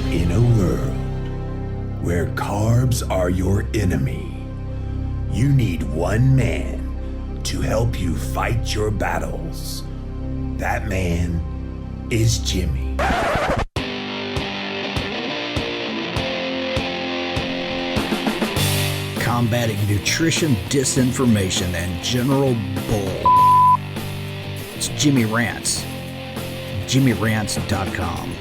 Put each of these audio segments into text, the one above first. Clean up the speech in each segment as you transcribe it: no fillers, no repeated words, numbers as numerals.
In a world where carbs are your enemy, you need one man to help you fight your battles. That man is Jimmy. Combating nutrition disinformation and general bull. It's Jimmy Rants. JimmyRants.com.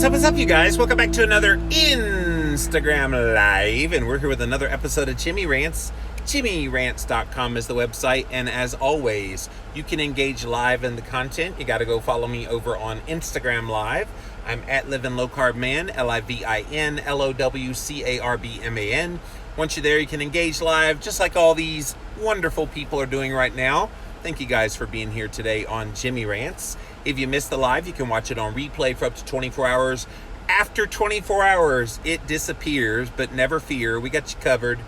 What's up, you guys? Welcome back to another Instagram Live, and we're here with another episode of Jimmy Rants. JimmyRants.com is the website, and as always, you can engage live in the content. You got to go follow me over on Instagram Live. I'm at Living Low Carb Man, LIVIN LOWCARBMAN. Once you're there, you can engage live, just like all these wonderful people are doing right now. Thank you guys for being here today on Jimmy Rants. If you missed the live, you can watch it on replay for up to 24 hours. After 24 hours, it disappears, but never fear. We got you covered.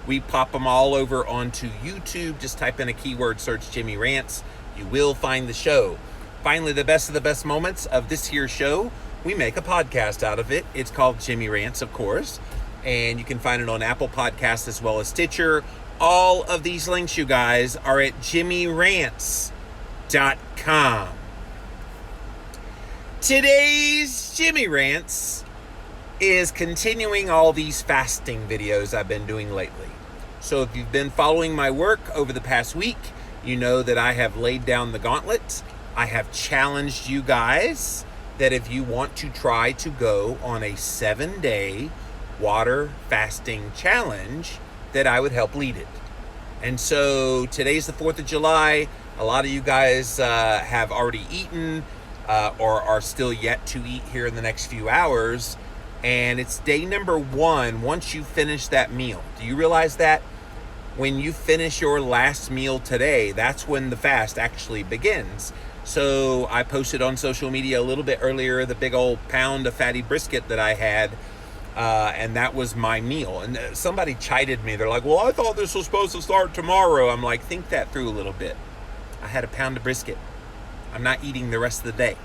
We pop them all over onto YouTube. Just type in a keyword search, Jimmy Rants. You will find the show. Finally, the best of the best moments of this here show, we make a podcast out of it. It's called Jimmy Rants, of course. And you can find it on Apple Podcasts as well as Stitcher. All of these links, you guys, are at JimmyRants.com. Today's Jimmy Rants is continuing all these fasting videos I've been doing lately. So if you've been following my work over the past week, you know that I have laid down the gauntlet. I have challenged you guys that if you want to try to go on a 7-day water fasting challenge, that I would help lead it. And so today's the 4th of July. A lot of you guys have already eaten or are still yet to eat here in the next few hours. And it's day number 1 once you finish that meal. Do you realize that? When you finish your last meal today, that's when the fast actually begins. So I posted on social media a little bit earlier the big old pound of fatty brisket that I had. And that was my meal. And somebody chided me. They're like, well, I thought this was supposed to start tomorrow. I'm like, think that through a little bit. I had a pound of brisket. I'm not eating the rest of the day.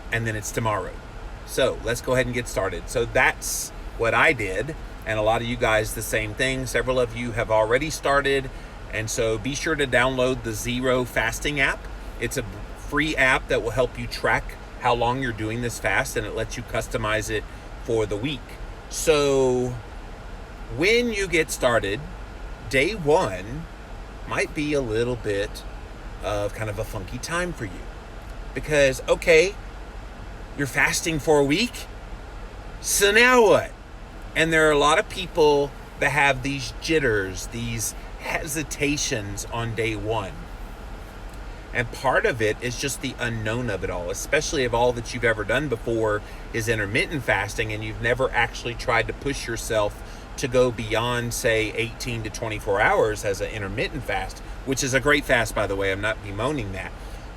And then it's tomorrow. So let's go ahead and get started. So that's what I did. And a lot of you guys, the same thing. Several of you have already started. And so be sure to download the Zero Fasting app. It's a free app that will help you track how long you're doing this fast. And it lets you customize it for the week. So when you get started, day 1 might be a little bit of kind of a funky time for you. Because, okay, you're fasting for a week, so now what? And there are a lot of people that have these jitters, these hesitations on day 1. And part of it is just the unknown of it all, especially if all that you've ever done before is intermittent fasting and you've never actually tried to push yourself to go beyond, say, 18 to 24 hours as an intermittent fast, which is a great fast, by the way. I'm not bemoaning that.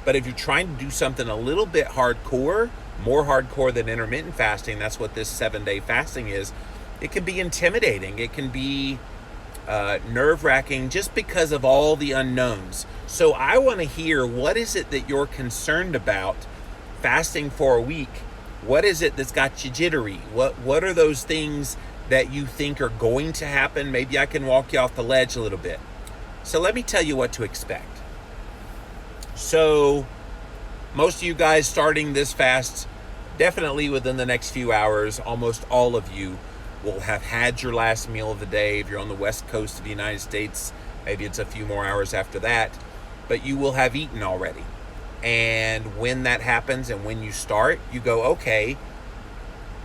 But if you're trying to do something a little bit hardcore, more hardcore than intermittent fasting, that's what this 7-day fasting is, it can be intimidating. It can be nerve-wracking just because of all the unknowns. So I want to hear, what is it that you're concerned about fasting for a week? What is it that's got you jittery? What are those things that you think are going to happen? Maybe I can walk you off the ledge a little bit. So let me tell you what to expect. So most of you guys starting this fast, definitely within the next few hours, almost all of you will have had your last meal of the day. If you're on the west coast of the United States, maybe it's a few more hours after that, but you will have eaten already. And when that happens and when you start, you go, okay,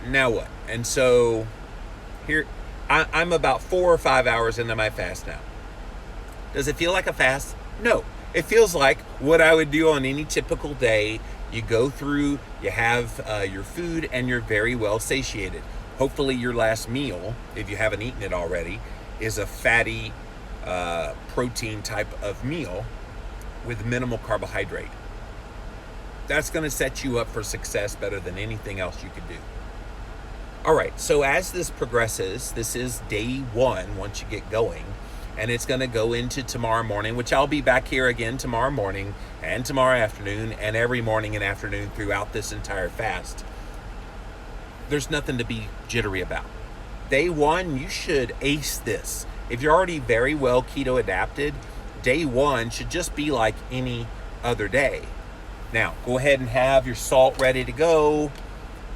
now what? And so here, I'm about 4 or 5 hours into my fast now. Does it feel like a fast? No. It feels like what I would do on any typical day. You go through, you have your food, and you're very well satiated. Hopefully your last meal, if you haven't eaten it already, is a fatty protein type of meal. with minimal carbohydrate. That's going to set you up for success better than anything else you could do. All right, so as this progresses, this is day 1 once you get going, and it's going to go into tomorrow morning, which I'll be back here again tomorrow morning and tomorrow afternoon and every morning and afternoon throughout this entire fast. There's nothing to be jittery about. Day 1, you should ace this. If you're already very well keto adapted, day 1 should just be like any other day. Now, go ahead and have your salt ready to go,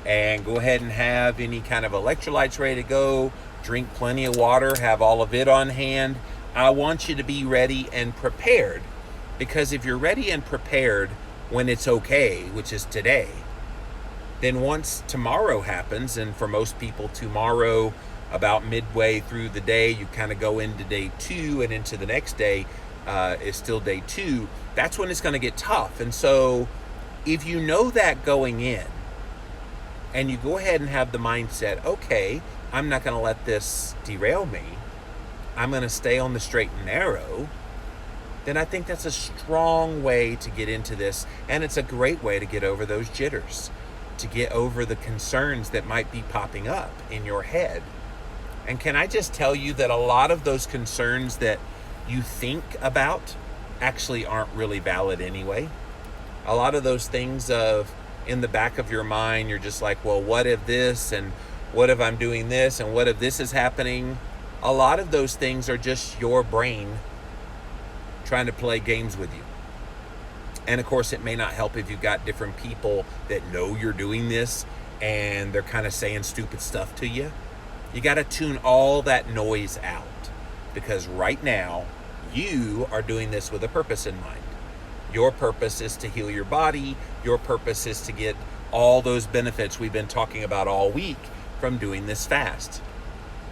and go ahead and have any kind of electrolytes ready to go. Drink plenty of water, have all of it on hand. I want you to be ready and prepared, because if you're ready and prepared when it's okay, which is today, then once tomorrow happens, and for most people tomorrow about midway through the day, you kind of go into day 2 and into the next day is still day 2, that's when it's going to get tough. And so if you know that going in, and you go ahead and have the mindset, okay, I'm not going to let this derail me, I'm going to stay on the straight and narrow, then I think that's a strong way to get into this. And it's a great way to get over those jitters, to get over the concerns that might be popping up in your head. And can I just tell you that a lot of those concerns that you think about actually aren't really valid anyway? A lot of those things of in the back of your mind, you're just like, well, what if this, and what if I'm doing this, and what if this is happening? A lot of those things are just your brain trying to play games with you. And of course, it may not help if you've got different people that know you're doing this and they're kind of saying stupid stuff to you. You got to tune all that noise out, because right now you are doing this with a purpose in mind. Your purpose is to heal your body. Your purpose is to get all those benefits we've been talking about all week from doing this fast.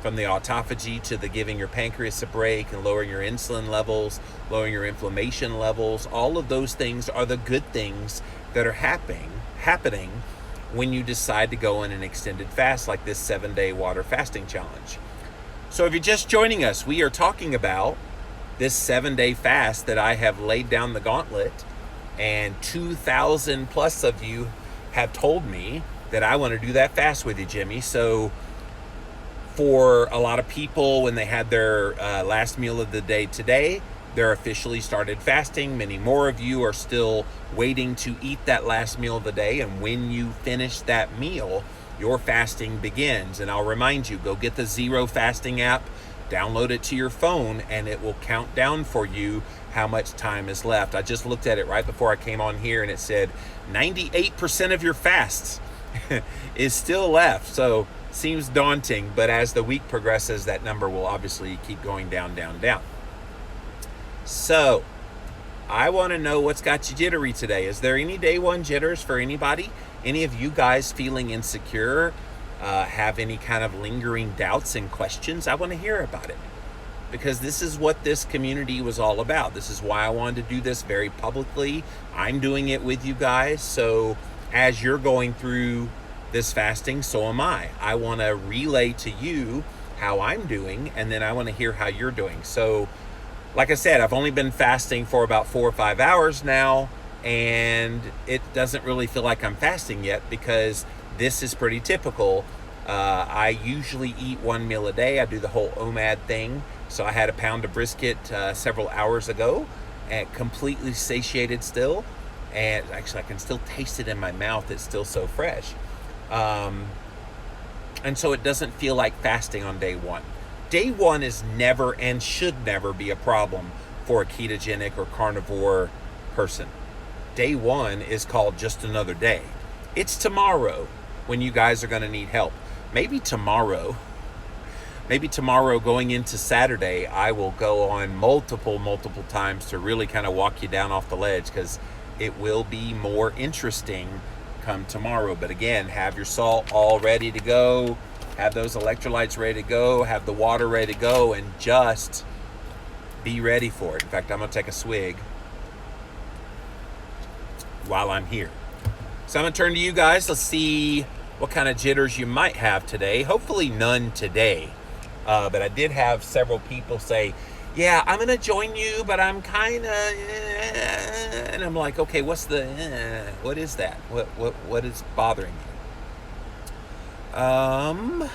From the autophagy to the giving your pancreas a break and lowering your insulin levels, lowering your inflammation levels, all of those things are the good things that are happening when you decide to go in an extended fast like this 7-day water fasting challenge. So if you're just joining us, we are talking about this 7-day fast that I have laid down the gauntlet, and 2,000 plus of you have told me that I want to do that fast with you, Jimmy. So for a lot of people, when they had their last meal of the day today, they're officially started fasting. Many more of you are still waiting to eat that last meal of the day. And when you finish that meal, your fasting begins. And I'll remind you, go get the Zero Fasting app, download it to your phone, and it will count down for you how much time is left. I just looked at it right before I came on here, and it said 98% of your fasts is still left. So seems daunting, but as the week progresses, that number will obviously keep going down, down, down. So I want to know what's got you jittery today. Is there any day 1 jitters for anybody? Any of you guys feeling insecure? Have any kind of lingering doubts and questions? I want to hear about it, because this is what this community was all about. This is why I wanted to do this very publicly. I'm doing it with you guys. So as you're going through this fasting, so am I. I want to relay to you how I'm doing, and then I want to hear how you're doing. So like I said, I've only been fasting for about 4 or 5 hours now, and it doesn't really feel like I'm fasting yet, because this is pretty typical. I usually eat 1 meal a day. I do the whole OMAD thing. So I had a pound of brisket several hours ago, and completely satiated still. And actually, I can still taste it in my mouth. It's still so fresh. And so it doesn't feel like fasting on day 1. Day 1 is never and should never be a problem for a ketogenic or carnivore person. Day 1 is called just another day. It's tomorrow when you guys are going to need help. Maybe tomorrow going into Saturday, I will go on multiple times to really kind of walk you down off the ledge, because it will be more interesting come tomorrow. But again, have your salt all ready to go, have those electrolytes ready to go, have the water ready to go, and just be ready for it. In fact, I'm going to take a swig while I'm here. So I'm going to turn to you guys. Let's see what kind of jitters you might have today. Hopefully none today. But I did have several people say, yeah, I'm going to join you, but I'm kind of, And I'm like, okay, what is that? What is bothering you?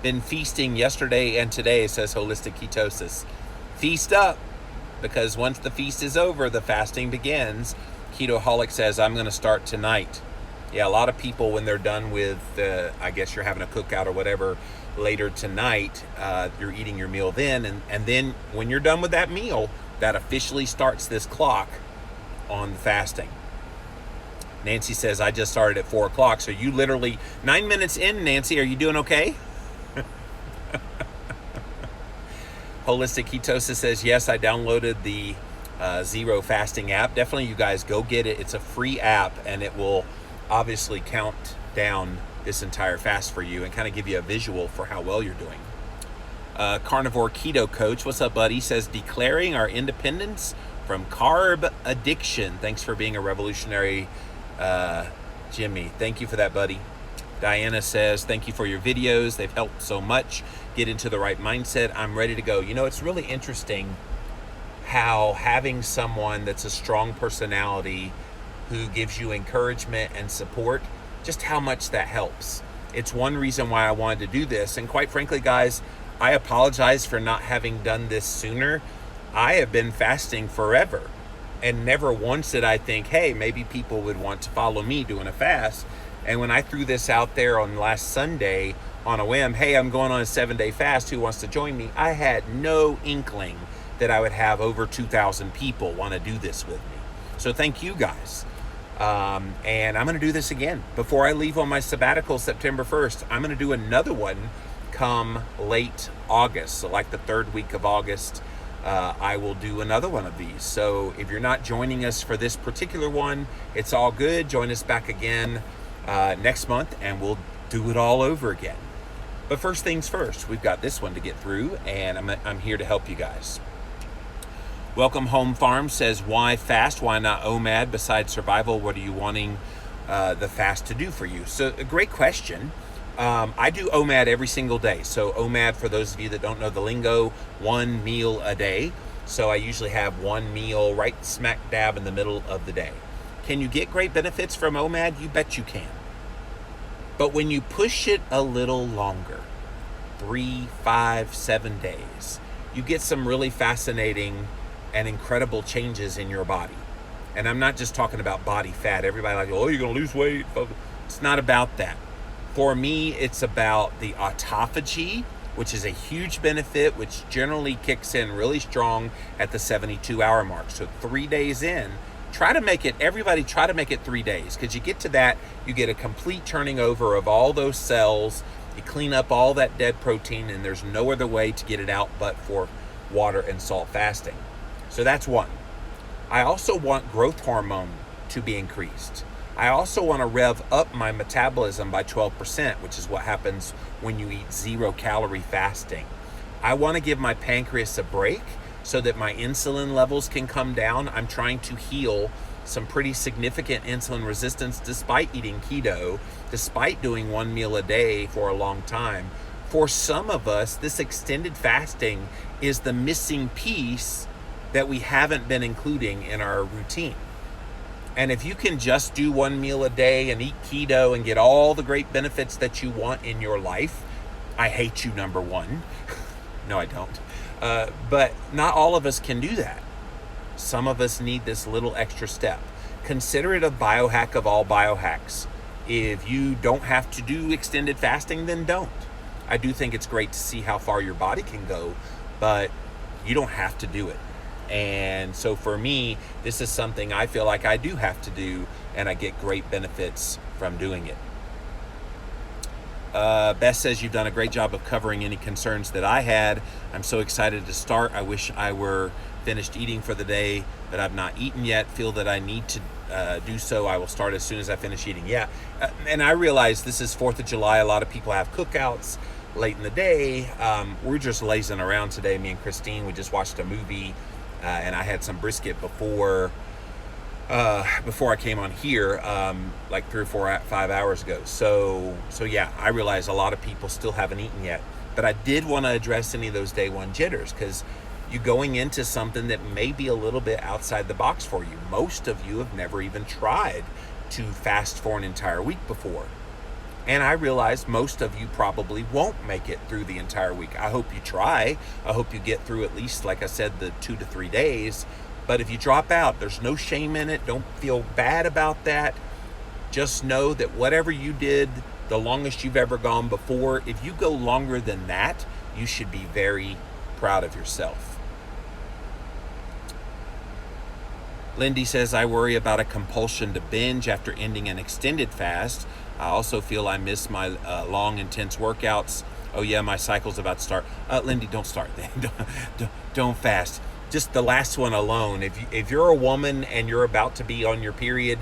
Been feasting yesterday and today, says Holistic Ketosis. Feast up, because once the feast is over, the fasting begins. Ketoholic says, I'm going to start tonight. Yeah, a lot of people, when they're done with, I guess you're having a cookout or whatever later tonight, you're eating your meal then. And then when you're done with that meal, that officially starts this clock on fasting. Nancy says, I just started at 4 o'clock. So you literally, 9 minutes in, Nancy, are you doing okay? Holistic Ketosis says, yes, I downloaded the Zero Fasting app. Definitely, you guys go get it. It's a free app, and it will obviously count down this entire fast for you and kind of give you a visual for how well you're doing. Carnivore Keto Coach, what's up, buddy? Says, declaring our independence from carb addiction. Thanks for being a revolutionary, Jimmy. Thank you for that, buddy. Diana says, thank you for your videos. They've helped so much. Get into the right mindset. I'm ready to go. You know, it's really interesting how having someone that's a strong personality who gives you encouragement and support, just how much that helps. It's one reason why I wanted to do this. And quite frankly, guys, I apologize for not having done this sooner. I have been fasting forever, and never once did I think, hey, maybe people would want to follow me doing a fast. And when I threw this out there on last Sunday on a whim, hey, I'm going on a 7-day fast, who wants to join me? I had no inkling that I would have over 2,000 people want to do this with me. So thank you guys. And I'm going to do this again. Before I leave on my sabbatical September 1st, I'm going to do another one come late August. So like the 3rd week of August, I will do another one of these. So if you're not joining us for this particular one, it's all good. Join us back again next month, and we'll do it all over again. But first things first, we've got this one to get through, and I'm here to help you guys. Welcome Home Farm says, why fast? Why not OMAD? Besides survival, what are you wanting the fast to do for you? So a great question. I do OMAD every single day. So OMAD, for those of you that don't know the lingo, 1 meal a day. So I usually have 1 meal right smack dab in the middle of the day. Can you get great benefits from OMAD? You bet you can. But when you push it a little longer, 3, 5, 7 days, you get some really fascinating and incredible changes in your body. And I'm not just talking about body fat. Everybody like, oh, you're going to lose weight. It's not about that. For me, it's about the autophagy, which is a huge benefit, which generally kicks in really strong at the 72-hour mark. So 3 days in, everybody try to make it 3 days, because you get to that, you get a complete turning over of all those cells, you clean up all that dead protein, and there's no other way to get it out but for water and salt fasting. So that's one. I also want growth hormone to be increased. I also want to rev up my metabolism by 12%, which is what happens when you eat 0-calorie fasting. I want to give my pancreas a break so that my insulin levels can come down. I'm trying to heal some pretty significant insulin resistance despite eating keto, despite doing 1 meal a day for a long time. For some of us, this extended fasting is the missing piece that we haven't been including in our routine. And if you can just do 1 meal a day and eat keto and get all the great benefits that you want in your life, I hate you, number one. No, I don't. But not all of us can do that. Some of us need this little extra step. Consider it a biohack of all biohacks. If you don't have to do extended fasting, then don't. I do think it's great to see how far your body can go, but you don't have to do it. And so for me, this is something I feel like I do have to do, and I get great benefits from doing it. Beth says, you've done a great job of covering any concerns that I had. I'm so excited to start. I wish I were finished eating for the day, but I've not eaten yet. Feel that I need to do so. I will start as soon as I finish eating. Yeah, and I realize this is 4th of July. A lot of people have cookouts late in the day. We're just lazing around today, me and Christine. We just watched a movie. And I had some brisket before I came on here, like 3 or 4, 5 hours ago. So yeah, I realize a lot of people still haven't eaten yet. But I did want to address any of those day one jitters, because you going into something that may be a little bit outside the box for you. Most of you have never even tried to fast for an entire week before. And I realize most of you probably won't make it through the entire week. I hope you try. I hope you get through at least, like I said, the 2 to 3 days. But if you drop out, there's no shame in it. Don't feel bad about that. Just know that whatever you did, the longest you've ever gone before, if you go longer than that, you should be very proud of yourself. Lindy says, I worry about a compulsion to binge after ending an extended fast. I also feel I miss my long, intense workouts. Oh yeah, my cycle's about to start. Lindy, don't start. Don't fast. Just the last one alone. If you're a woman and you're about to be on your period,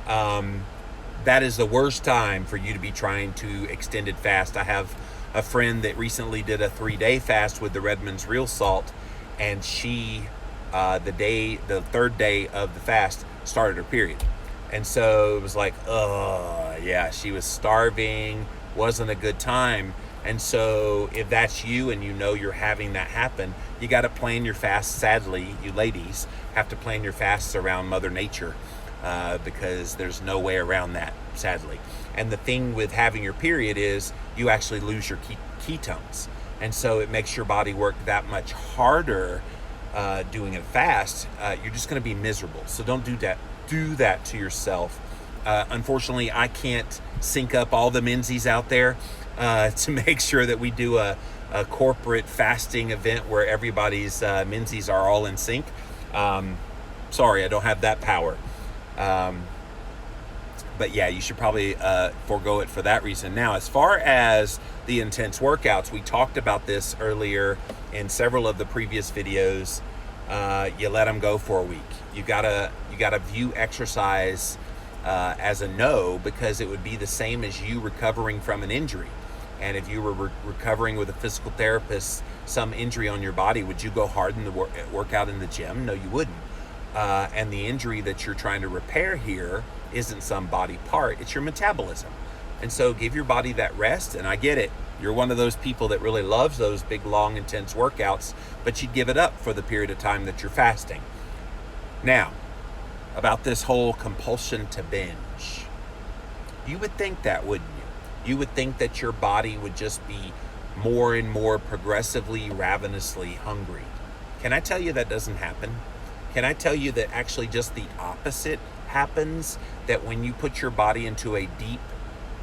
that is the worst time for you to be trying to extended fast. I have a friend that recently did a 3-day fast with the Redmond's Real Salt, and she, the third day of the fast, started her period. And so it was like, yeah, she was starving, wasn't a good time. And so if that's you and you know you're having that happen, you got to plan your fast. Sadly, you ladies have to plan your fasts around Mother Nature, because there's no way around that, sadly. And the thing with having your period is you actually lose your ketones. And so it makes your body work that much harder doing a fast. You're just going to be miserable. So don't do that. Do that to yourself. Unfortunately, I can't sync up all the Menzies out there to make sure that we do a corporate fasting event where everybody's Menzies are all in sync. Sorry, I don't have that power. But yeah, you should probably forego it for that reason. Now, as far as the intense workouts, we talked about this earlier in several of the previous videos. You let them go for a week. You gotta view exercise as a no, because it would be the same as you recovering from an injury. And if you were recovering with a physical therapist, some injury on your body, would you go hard in the workout in the gym? No, you wouldn't. And the injury that you're trying to repair here isn't some body part, it's your metabolism. And so give your body that rest. And I get it, you're one of those people that really loves those big, long, intense workouts, but you'd give it up for the period of time that you're fasting. Now, about this whole compulsion to binge, you would think that, wouldn't you? You would think that your body would just be more and more progressively, ravenously hungry. Can I tell you that doesn't happen? Can I tell you that actually just the opposite happens? That when you put your body into a deep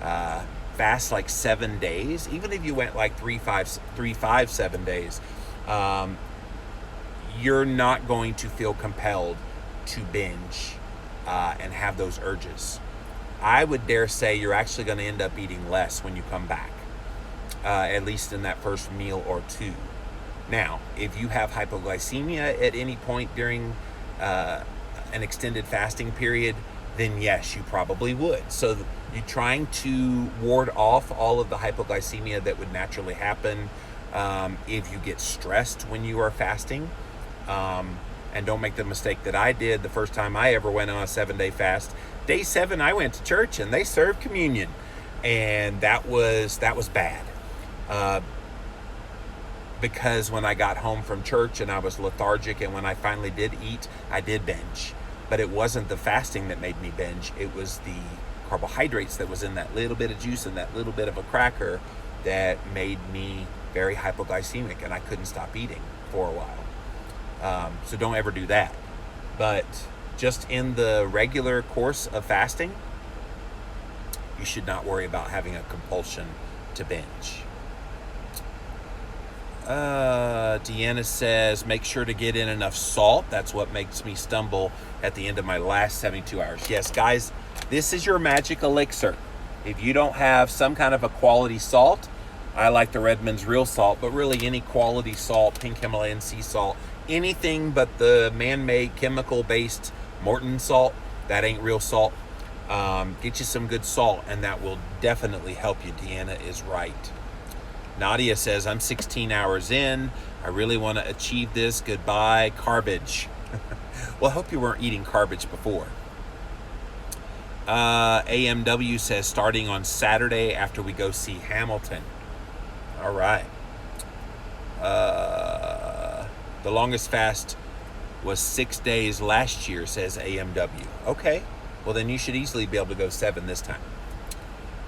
fast, like 7 days, even if you went like 7 days, you're not going to feel compelled to binge and have those urges. I would dare say you're actually going to end up eating less when you come back, at least in that first meal or two. Now, if you have hypoglycemia at any point during an extended fasting period, then yes, you probably would. So you're trying to ward off all of the hypoglycemia that would naturally happen if you get stressed when you are fasting. And don't make the mistake that I did the first time I ever went on a 7-day fast. Day 7, I went to church and they served communion, and that was bad. Because when I got home from church and I was lethargic, and when I finally did eat, I did binge. But it wasn't the fasting that made me binge. It was the carbohydrates that was in that little bit of juice and that little bit of a cracker that made me very hypoglycemic, and I couldn't stop eating for a while. So don't ever do that. But just in the regular course of fasting, you should not worry about having a compulsion to binge. Deanna says, make sure to get in enough salt. That's what makes me stumble at the end of my last 72 hours. Yes, guys, this is your magic elixir. If you don't have some kind of a quality salt, I like the Redmond's Real Salt, but really any quality salt, pink Himalayan sea salt, anything but the man-made chemical-based Morton salt, that ain't real salt. Get you some good salt, and that will definitely help you. Deanna is right. Nadia says, I'm 16 hours in. I really want to achieve this. Goodbye, garbage. Well, I hope you weren't eating garbage before. AMW says, starting on Saturday after we go see Hamilton. All right. The longest fast was 6 days last year, says AMW. Okay, well then you should easily be able to go 7 this time.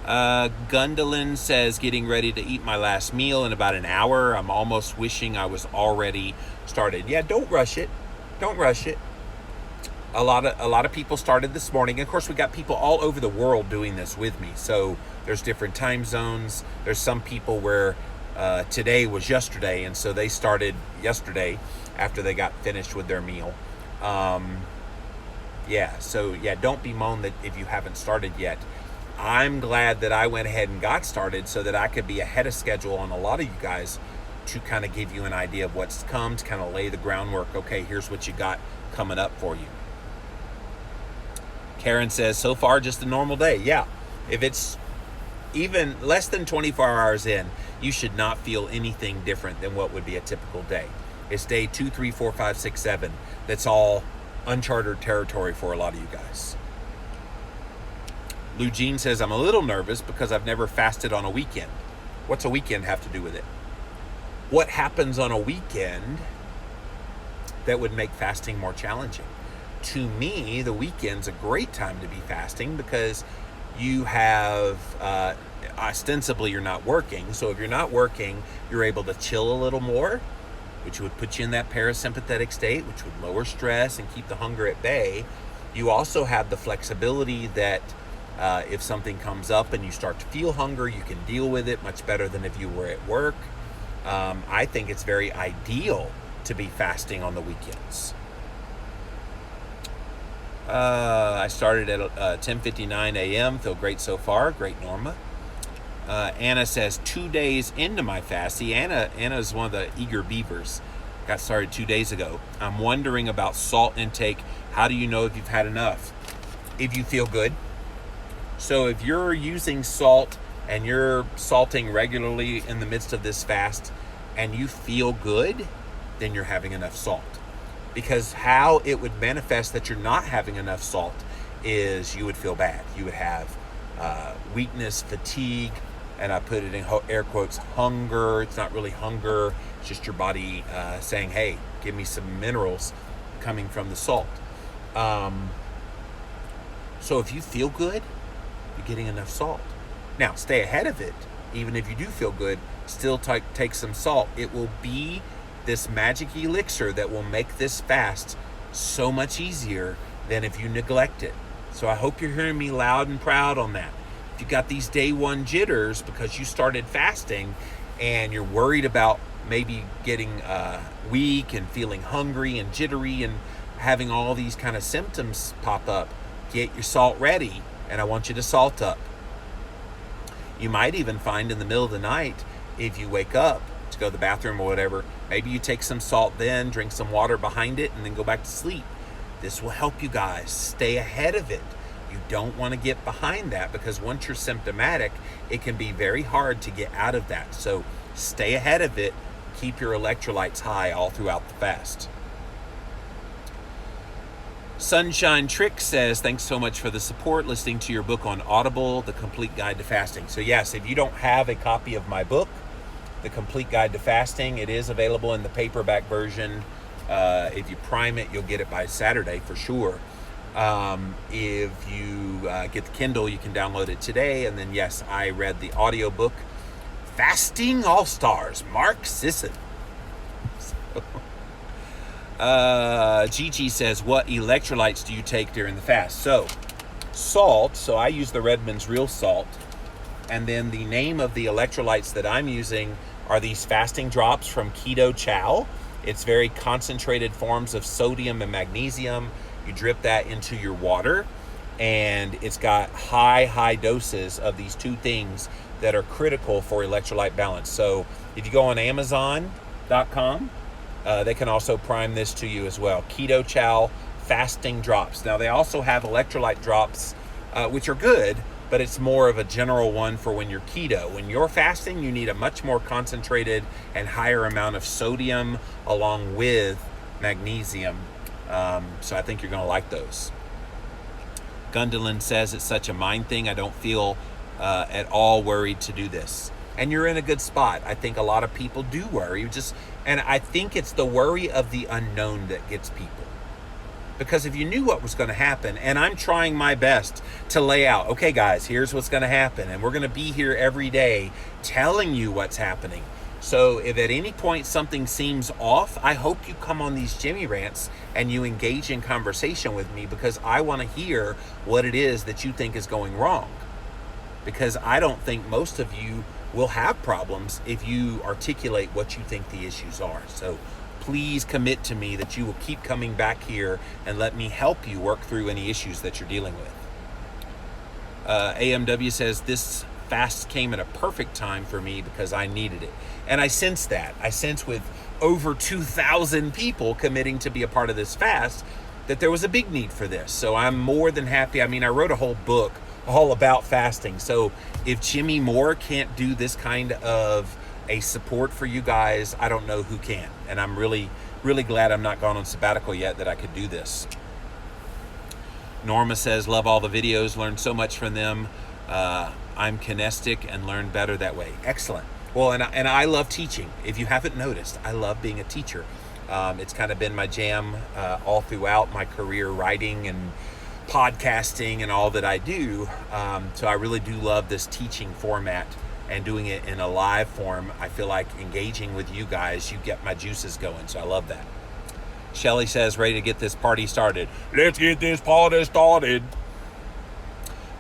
Gundolin says, getting ready to eat my last meal in about an hour. I'm almost wishing I was already started. Yeah, don't rush it. Don't rush it. A lot of people started this morning. Of course, we got people all over the world doing this with me. So there's different time zones. There's some people where today was yesterday, and so they started yesterday after they got finished with their meal. Don't bemoan that if you haven't started yet. I'm glad that I went ahead and got started so that I could be ahead of schedule on a lot of you guys to kind of give you an idea of what's to come, to kind of lay the groundwork. Okay, here's what you got coming up for you. Karen says, so far just a normal day. Yeah, if it's even less than 24 hours in, you should not feel anything different than what would be a typical day. It's day 2, 3, 4, 5, 6, 7. That's all uncharted territory for a lot of you guys. Lou Jean says, I'm a little nervous because I've never fasted on a weekend. What's a weekend have to do with it? What happens on a weekend that would make fasting more challenging? To me, the weekend's a great time to be fasting because you have, ostensibly you're not working. So if you're not working, you're able to chill a little more, which would put you in that parasympathetic state, which would lower stress and keep the hunger at bay. You also have the flexibility that if something comes up and you start to feel hunger, you can deal with it much better than if you were at work. I think it's very ideal to be fasting on the weekends. I started at 10:59 a.m. Feel great so far. Great, Norma. Anna says 2 days into my fast. See, Anna's one of the eager beavers. Got started 2 days ago. I'm wondering about salt intake. How do you know if you've had enough? If you feel good. So if you're using salt and you're salting regularly in the midst of this fast and you feel good, then you're having enough salt. Because how it would manifest that you're not having enough salt is you would feel bad. You would have weakness, fatigue, and I put it in air quotes, hunger. It's not really hunger. It's just your body saying, hey, give me some minerals coming from the salt. So if you feel good, you're getting enough salt. Now, stay ahead of it. Even if you do feel good, still take some salt. It will be this magic elixir that will make this fast so much easier than if you neglect it. So I hope you're hearing me loud and proud on that. If you got these day one jitters because you started fasting and you're worried about maybe getting weak and feeling hungry and jittery and having all these kind of symptoms pop up, get your salt ready. And I want you to salt up. You might even find in the middle of the night, if you wake up to go to the bathroom or whatever, maybe you take some salt then, drink some water behind it, and then go back to sleep. This will help you guys stay ahead of it. You don't want to get behind that because once you're symptomatic, it can be very hard to get out of that. So stay ahead of it. Keep your electrolytes high all throughout the fast. Sunshine Trick says, thanks so much for the support, listening to your book on Audible, The Complete Guide to Fasting. So yes, if you don't have a copy of my book, The Complete Guide to Fasting, it is available in the paperback version. If you prime it, you'll get it by Saturday for sure. If you get the Kindle, you can download it today. And then yes, I read the audiobook, Fasting All-Stars, Mark Sisson. Gigi says, what electrolytes do you take during the fast? So, salt. So I use the Redmond's Real Salt. And then the name of the electrolytes that I'm using are these fasting drops from Keto Chow. It's very concentrated forms of sodium and magnesium. You drip that into your water. And it's got high doses of these two things that are critical for electrolyte balance. So if you go on Amazon.com, they can also prime this to you as well. Keto Chow fasting drops. Now they also have electrolyte drops, which are good, but it's more of a general one for when you're keto. When you're fasting, you need a much more concentrated and higher amount of sodium along with magnesium. So I think you're gonna like those. Gundolin says it's such a mind thing. I don't feel at all worried to do this. And you're in a good spot. I think a lot of people do worry, and I think it's the worry of the unknown that gets people. Because if you knew what was going to happen, and I'm trying my best to lay out, okay guys, here's what's going to happen, and we're going to be here every day telling you what's happening. So if at any point something seems off, I hope you come on these Jimmy Rants and you engage in conversation with me, because I want to hear what it is that you think is going wrong. Because I don't think most of you will have problems if you articulate what you think the issues are. So please commit to me that you will keep coming back here and let me help you work through any issues that you're dealing with. AMW says, this fast came at a perfect time for me because I needed it. And I sense that. I sense with over 2,000 people committing to be a part of this fast that there was a big need for this. So I'm more than happy. I mean, I wrote a whole book all about fasting. So if Jimmy Moore can't do this kind of a support for you guys, I don't know who can. And I'm really, really glad I'm not gone on sabbatical yet that I could do this. Norma says, love all the videos, learned so much from them. I'm kinestic and learn better that way. Excellent. Well, and I love teaching. If you haven't noticed, I love being a teacher. It's kind of been my jam all throughout my career, writing and podcasting and all that I do. So I really do love this teaching format and doing it in a live form. I feel like engaging with you guys, you get my juices going. So I love that. Shelly says, ready to get this party started. Let's get this party started.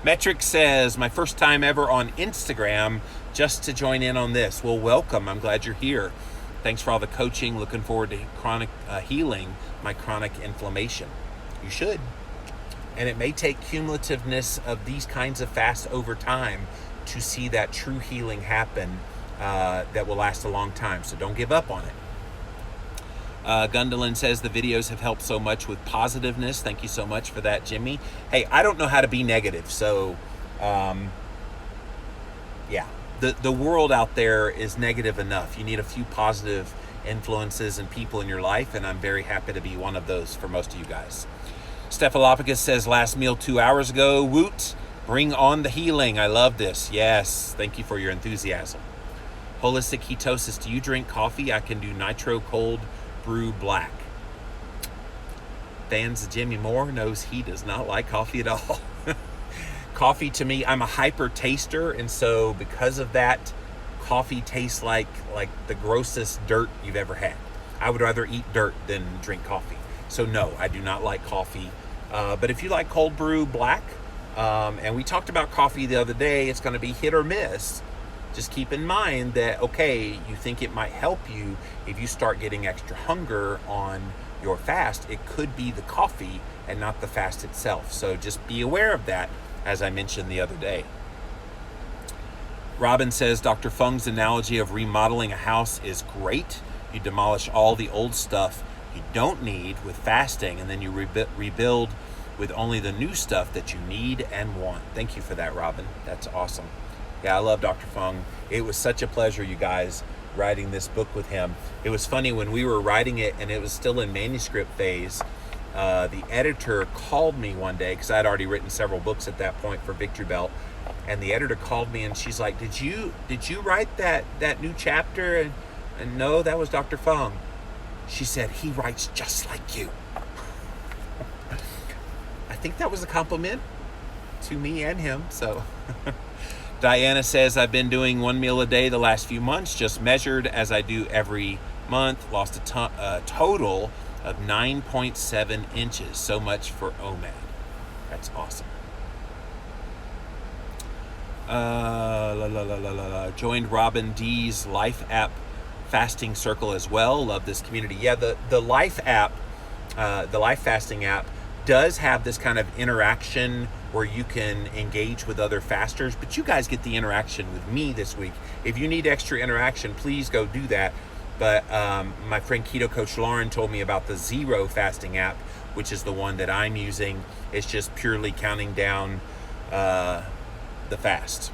Metric says, my first time ever on Instagram, just to join in on this. Well, welcome. I'm glad you're here. Thanks for all the coaching. Looking forward to healing my chronic inflammation. You should. And it may take cumulativeness of these kinds of fasts over time to see that true healing happen that will last a long time. So don't give up on it. Gundolin says the videos have helped so much with positiveness. Thank you so much for that, Jimmy. Hey, I don't know how to be negative. So, yeah, the world out there is negative enough. You need a few positive influences and people in your life, and I'm very happy to be one of those for most of you guys. Stephalopicus says, last meal 2 hours ago. Woot, bring on the healing. I love this. Yes, thank you for your enthusiasm. Holistic ketosis, do you drink coffee? I can do nitro cold brew black. Fans of Jimmy Moore knows he does not like coffee at all. Coffee to me, I'm a hyper taster, and so because of that, coffee tastes like the grossest dirt you've ever had. I would rather eat dirt than drink coffee. So no, I do not like coffee. But if you like cold brew black, and we talked about coffee the other day, it's going to be hit or miss. Just keep in mind that, okay, you think it might help you if you start getting extra hunger on your fast. It could be the coffee and not the fast itself. So just be aware of that, as I mentioned the other day. Robin says, Dr. Fung's analogy of remodeling a house is great. You demolish all the old stuff you don't need with fasting, and then you rebuild with only the new stuff that you need and want. Thank you for that, Robin. That's awesome. Yeah, I love Dr. Fung. It was such a pleasure, you guys, writing this book with him. It was funny when we were writing it and it was still in manuscript phase. The editor called me one day, because I had already written several books at that point for Victory Belt, and the editor called me and she's like, "Did you write that new chapter?" And no, that was Dr. Fung. She said, "He writes just like you." I think that was a compliment to me and him. So. Diana says, I've been doing 1 meal a day the last few months, just measured as I do every month. Lost a total of 9.7 inches. So much for OMAD. That's awesome. Joined Robin D's Life app fasting circle as well. Love this community. Yeah, the Life app, the Life fasting app, does have this kind of interaction where you can engage with other fasters, but you guys get the interaction with me this week. If you need extra interaction, please go do that. But my friend Keto Coach Lauren told me about the Zero fasting app, which is the one that I'm using. It's just purely counting down the fast.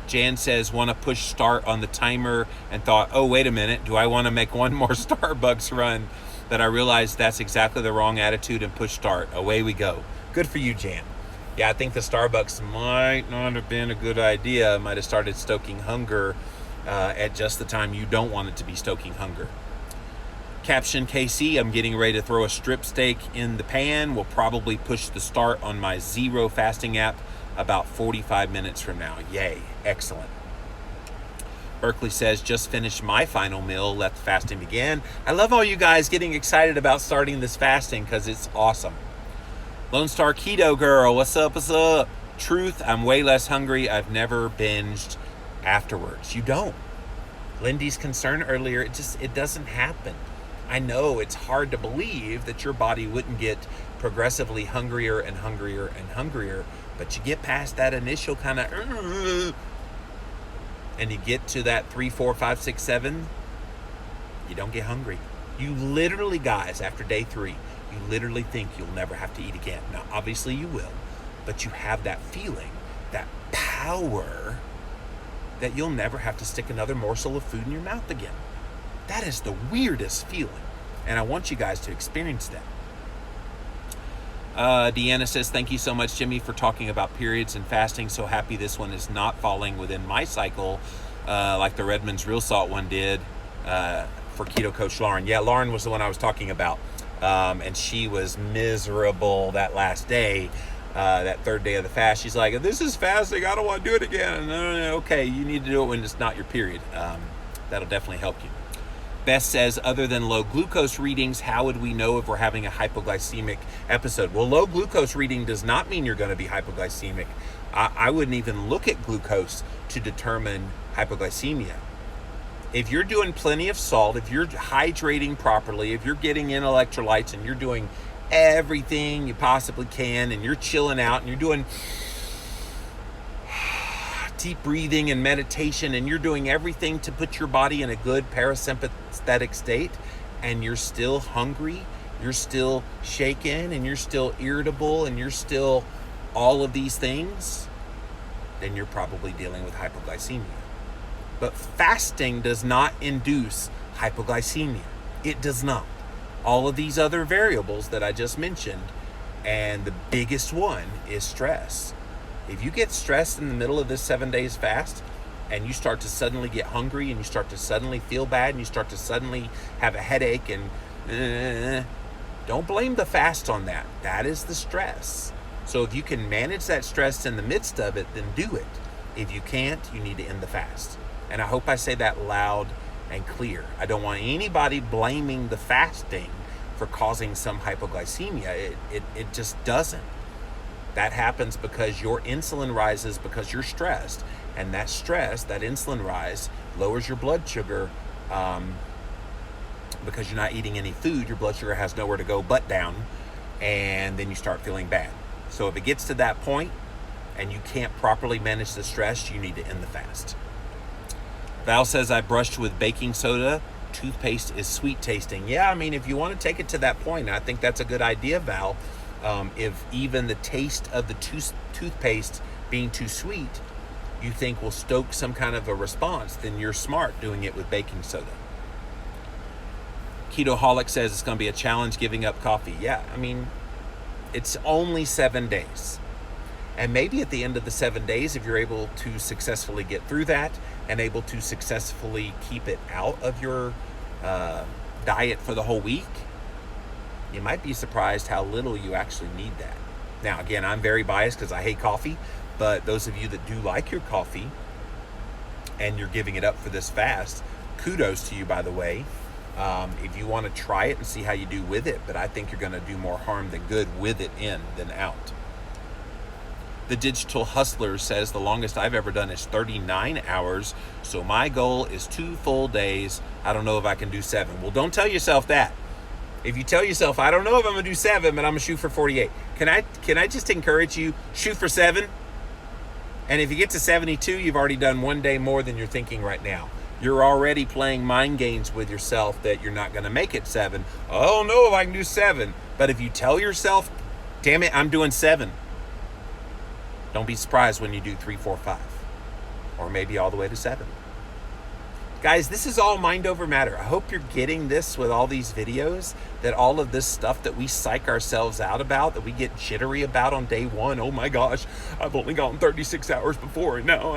Jan says, want to push start on the timer and thought, oh, wait a minute, do I want to make one more Starbucks run? But I realized that's exactly the wrong attitude and push start. Away we go. Good for you, Jan. Yeah, I think the Starbucks might not have been a good idea. It might have started stoking hunger at just the time you don't want it to be stoking hunger. Caption KC, I'm getting ready to throw a strip steak in the pan. We'll probably push the start on my Zero fasting app about 45 minutes from now. Yay, excellent. Berkeley says, just finished my final meal, let the fasting begin. I love all you guys getting excited about starting this fasting because it's awesome. Lone Star Keto Girl, what's up, what's up? Truth, I'm way less hungry. I've never binged afterwards. You don't. Lindy's concern earlier, it doesn't happen. I know it's hard to believe that your body wouldn't get progressively hungrier and hungrier and hungrier, but you get past that initial kind of, and you get to that 3, 4, 5, 6, 7, you don't get hungry. You literally, guys, after day 3, you literally think you'll never have to eat again. Now, obviously you will, but you have that feeling, that power, that you'll never have to stick another morsel of food in your mouth again. That is the weirdest feeling, and I want you guys to experience that. Deanna says, thank you so much, Jimmy, for talking about periods and fasting. So happy this one is not falling within my cycle like the Redmond's Real Salt one did for Keto Coach Lauren. Yeah, Lauren was the one I was talking about, and she was miserable that last day, that third day of the fast. She's like, this is fasting, I don't want to do it again. No, okay, you need to do it when it's not your period. That'll definitely help you. Beth says, other than low glucose readings, how would we know if we're having a hypoglycemic episode? Well, low glucose reading does not mean you're going to be hypoglycemic. I wouldn't even look at glucose to determine hypoglycemia. If you're doing plenty of salt, if you're hydrating properly, if you're getting in electrolytes and you're doing everything you possibly can and you're chilling out and you're doing deep breathing and meditation and you're doing everything to put your body in a good parasympathetic state, and you're still hungry, you're still shaken, and you're still irritable, and you're still all of these things, then you're probably dealing with hypoglycemia. But fasting does not induce hypoglycemia. It does not. All of these other variables that I just mentioned, and the biggest one is stress. If you get stressed in the middle of this 7 days fast and you start to suddenly get hungry and you start to suddenly feel bad and you start to suddenly have a headache and don't blame the fast on that. That is the stress. So if you can manage that stress in the midst of it, then do it. If you can't, you need to end the fast. And I hope I say that loud and clear. I don't want anybody blaming the fasting for causing some hypoglycemia. It just doesn't. That happens because your insulin rises because you're stressed. And that stress, that insulin rise, lowers your blood sugar because you're not eating any food. Your blood sugar has nowhere to go but down. And then you start feeling bad. So if it gets to that point and you can't properly manage the stress, you need to end the fast. Val says, I brushed with baking soda. Toothpaste is sweet tasting. Yeah, I mean, if you want to take it to that point, I think that's a good idea, Val. If even the taste of the toothpaste being too sweet, you think will stoke some kind of a response, then you're smart doing it with baking soda. Ketoholic says it's going to be a challenge giving up coffee. Yeah, I mean, it's only 7 days. And maybe at the end of the 7 days, if you're able to successfully get through that and able to successfully keep it out of your diet for the whole week, you might be surprised how little you actually need that. Now, again, I'm very biased because I hate coffee, but those of you that do like your coffee and you're giving it up for this fast, kudos to you, by the way. If you want to try it and see how you do with it, but I think you're going to do more harm than good with it in than out. The Digital Hustler says the longest I've ever done is 39 hours, so my goal is 2 full days. I don't know if I can do 7. Well, don't tell yourself that. If you tell yourself, I don't know if I'm going to do 7, but I'm going to shoot for 48. Can I just encourage you, shoot for 7? And if you get to 72, you've already done 1 day more than you're thinking right now. You're already playing mind games with yourself that you're not going to make it 7. I don't know if I can do 7. But if you tell yourself, damn it, I'm doing 7. Don't be surprised when you do 3, 4, 5. Or maybe all the way to 7. Guys, this is all mind over matter. I hope you're getting this with all these videos, that all of this stuff that we psych ourselves out about, that we get jittery about on day one. Oh my gosh, I've only gone 36 hours before, and now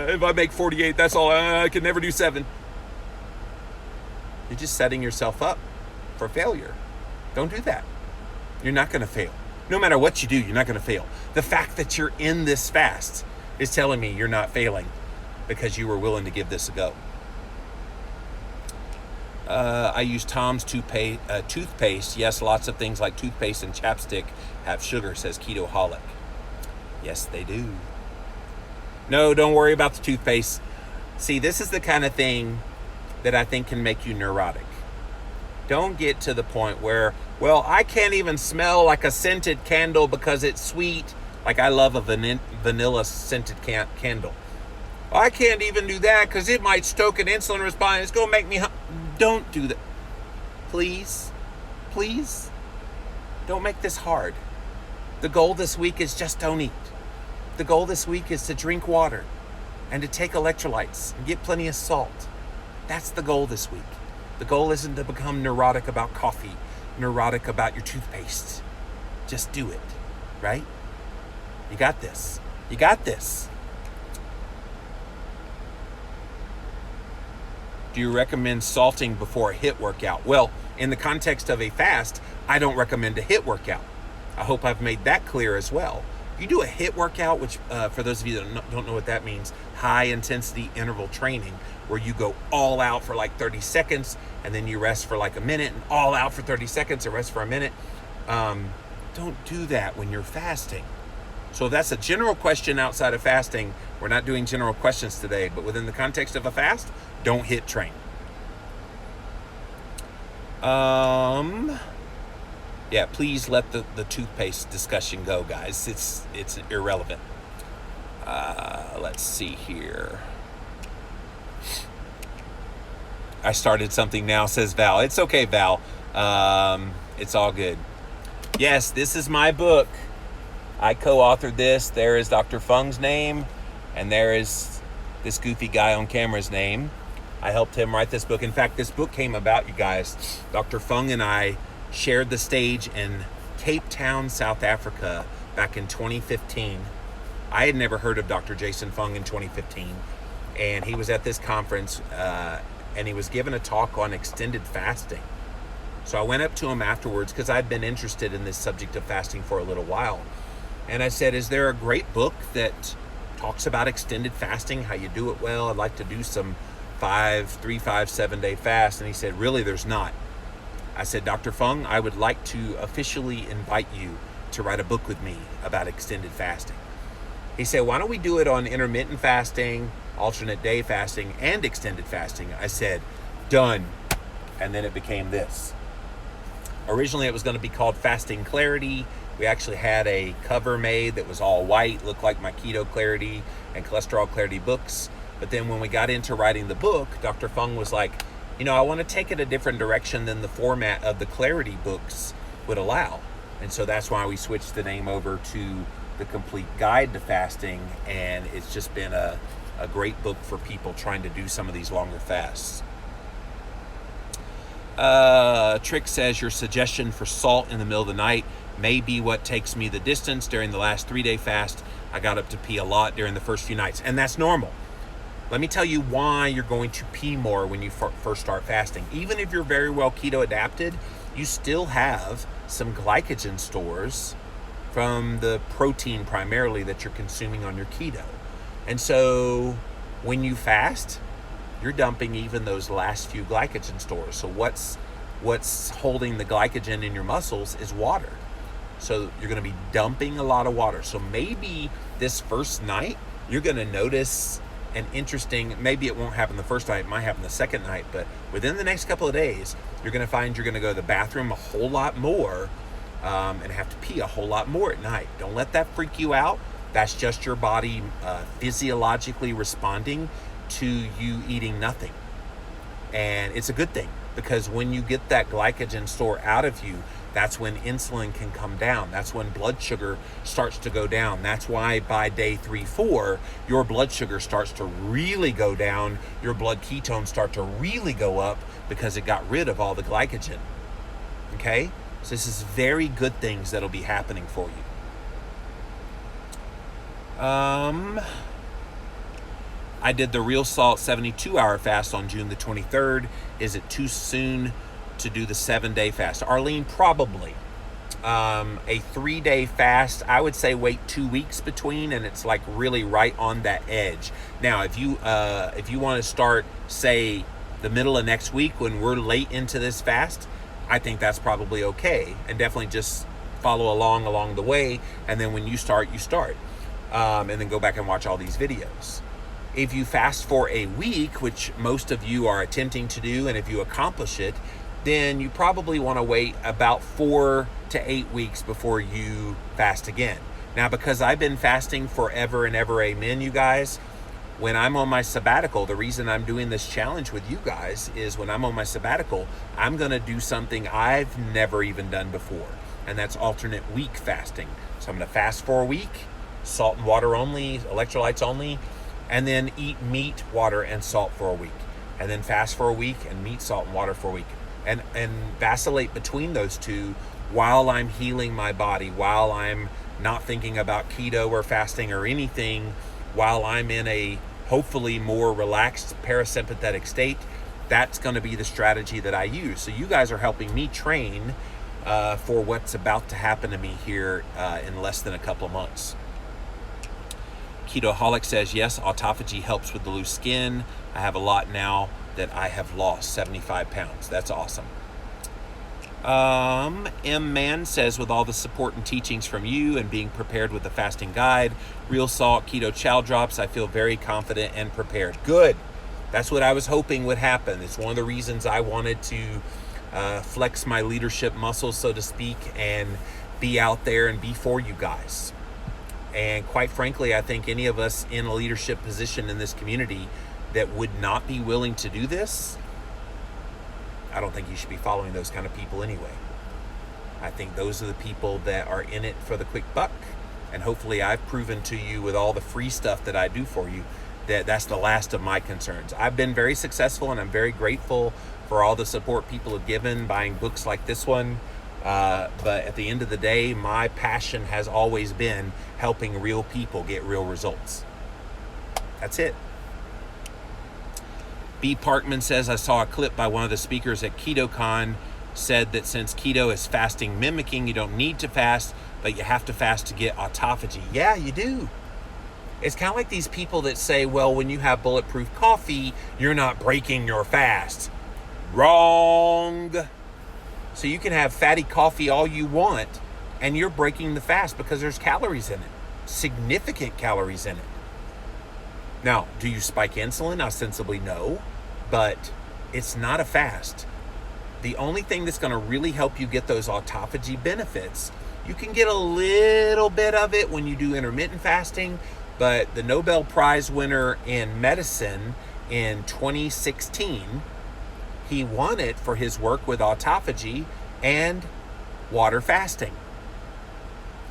if I make 48, that's all. I can never do 7. You're just setting yourself up for failure. Don't do that. You're not going to fail. No matter what you do, you're not going to fail. The fact that you're in this fast is telling me you're not failing because you were willing to give this a go. I use Tom's toothpaste. Yes, lots of things like toothpaste and chapstick have sugar, says Ketoholic. Yes, they do. No, don't worry about the toothpaste. See, this is the kind of thing that I think can make you neurotic. Don't get to the point where, well, I can't even smell like a scented candle because it's sweet. Like I love a vanilla scented candle. I can't even do that because it might stoke an insulin response. It's going to make me... Don't do that. Please, please, don't make this hard. The goal this week is just don't eat. The goal this week is to drink water and to take electrolytes and get plenty of salt. That's the goal this week. The goal isn't to become neurotic about coffee, neurotic about your toothpaste. Just do it, right? You got this. You got this. Do you recommend salting before a HIIT workout? Well, in the context of a fast, I don't recommend a HIIT workout. I hope I've made that clear as well. You do a HIIT workout, which for those of you that don't know what that means, high intensity interval training, where you go all out for like 30 seconds and then you rest for like a minute, and all out for 30 seconds and rest for a minute. Don't do that when you're fasting. So if that's a general question outside of fasting, we're not doing general questions today, but within the context of a fast, don't HIIT train. Yeah, please let the toothpaste discussion go, guys. It's irrelevant. Let's see here. I started something now, says Val. It's okay, Val. It's all good. Yes, this is my book. I co-authored this. There is Dr. Fung's name, and there is this goofy guy on camera's name. I helped him write this book. In fact, this book came about, you guys. Dr. Fung and I shared the stage in Cape Town, South Africa, back in 2015. I had never heard of Dr. Jason Fung in 2015, and he was at this conference, and he was given a talk on extended fasting. So I went up to him afterwards because I'd been interested in this subject of fasting for a little while. And I said, is there a great book that talks about extended fasting, how you do it well? I'd like to do some 3, 5, 7 day fast. And he said, really, there's not. I said, Dr. Fung, I would like to officially invite you to write a book with me about extended fasting. He said, why don't we do it on intermittent fasting, alternate day fasting, and extended fasting? I said, done. And then it became this. Originally, it was going to be called Fasting Clarity. We actually had a cover made that was all white, looked like my Keto Clarity and Cholesterol Clarity books. But then when we got into writing the book, Dr. Fung was like, I want to take it a different direction than the format of the Clarity books would allow. And so that's why we switched the name over to The Complete Guide to Fasting. And it's just been a great book for people trying to do some of these longer fasts. Trick says your suggestion for salt in the middle of the night may be what takes me the distance. During the last 3-day fast, I got up to pee a lot during the first few nights, and that's normal. Let me tell you why you're going to pee more when you first start fasting. Even if you're very well keto adapted, you still have some glycogen stores from the protein primarily that you're consuming on your keto. And so when you fast, you're dumping even those last few glycogen stores. So what's holding the glycogen in your muscles is water. So you're going to be dumping a lot of water. So maybe this first night, you're going to notice an interesting, maybe it won't happen the first night, it might happen the second night, but within the next couple of days, you're going to find you're going to go to the bathroom a whole lot more and have to pee a whole lot more at night. Don't let that freak you out. That's just your body physiologically responding to you eating nothing. And it's a good thing, because when you get that glycogen store out of you, That's when insulin can come down. That's when blood sugar starts to go down. That's why by day 3, 4, your blood sugar starts to really go down. Your blood ketones start to really go up because it got rid of all the glycogen. Okay? So this is very good things that'll be happening for you. I did the Real Salt 72-hour fast on June the 23rd. Is it too soon to do the 7-day fast? Arlene, probably. A 3-day fast, I would say wait 2 weeks between, and it's like really right on that edge. Now, if you want to start, say, the middle of next week when we're late into this fast, I think that's probably okay. And definitely just follow along the way, and then when you start, and then go back and watch all these videos. If you fast for a week, which most of you are attempting to do, and if you accomplish it, then you probably want to wait about 4 to 8 weeks before you fast again. Now, because I've been fasting forever and ever, amen, you guys, when I'm on my sabbatical, the reason I'm doing this challenge with you guys is when I'm on my sabbatical, I'm going to do something I've never even done before, and that's alternate week fasting. So I'm going to fast for a week, salt and water only, electrolytes only, and then eat meat, water, and salt for a week. And then fast for a week and meat, salt, and water for a week. And vacillate between those two while I'm healing my body, while I'm not thinking about keto or fasting or anything, while I'm in a hopefully more relaxed parasympathetic state. That's going to be the strategy that I use. So you guys are helping me train for what's about to happen to me here in less than a couple of months. Ketoholic says, yes, autophagy helps with the loose skin. I have a lot now that I have lost, 75 pounds. That's awesome. M. Man says, with all the support and teachings from you and being prepared with the fasting guide, Real Salt, Keto Chow Drops, I feel very confident and prepared. Good. That's what I was hoping would happen. It's one of the reasons I wanted to flex my leadership muscles, so to speak, and be out there and be for you guys. And quite frankly, I think any of us in a leadership position in this community that would not be willing to do this, I don't think you should be following those kind of people anyway. I think those are the people that are in it for the quick buck. And hopefully I've proven to you with all the free stuff that I do for you that that's the last of my concerns. I've been very successful, and I'm very grateful for all the support people have given, buying books like this one. But at the end of the day, my passion has always been helping real people get real results. That's it. B. Parkman says, I saw a clip by one of the speakers at KetoCon said that since keto is fasting mimicking, you don't need to fast, but you have to fast to get autophagy. Yeah, you do. It's kind of like these people that say, well, when you have bulletproof coffee, you're not breaking your fast. Wrong. So you can have fatty coffee all you want, and you're breaking the fast because there's calories in it. Significant calories in it. Now, do you spike insulin? Ostensibly no, but it's not a fast. The only thing that's going to really help you get those autophagy benefits, you can get a little bit of it when you do intermittent fasting, but the Nobel Prize winner in medicine in 2016, he won it for his work with autophagy and water fasting.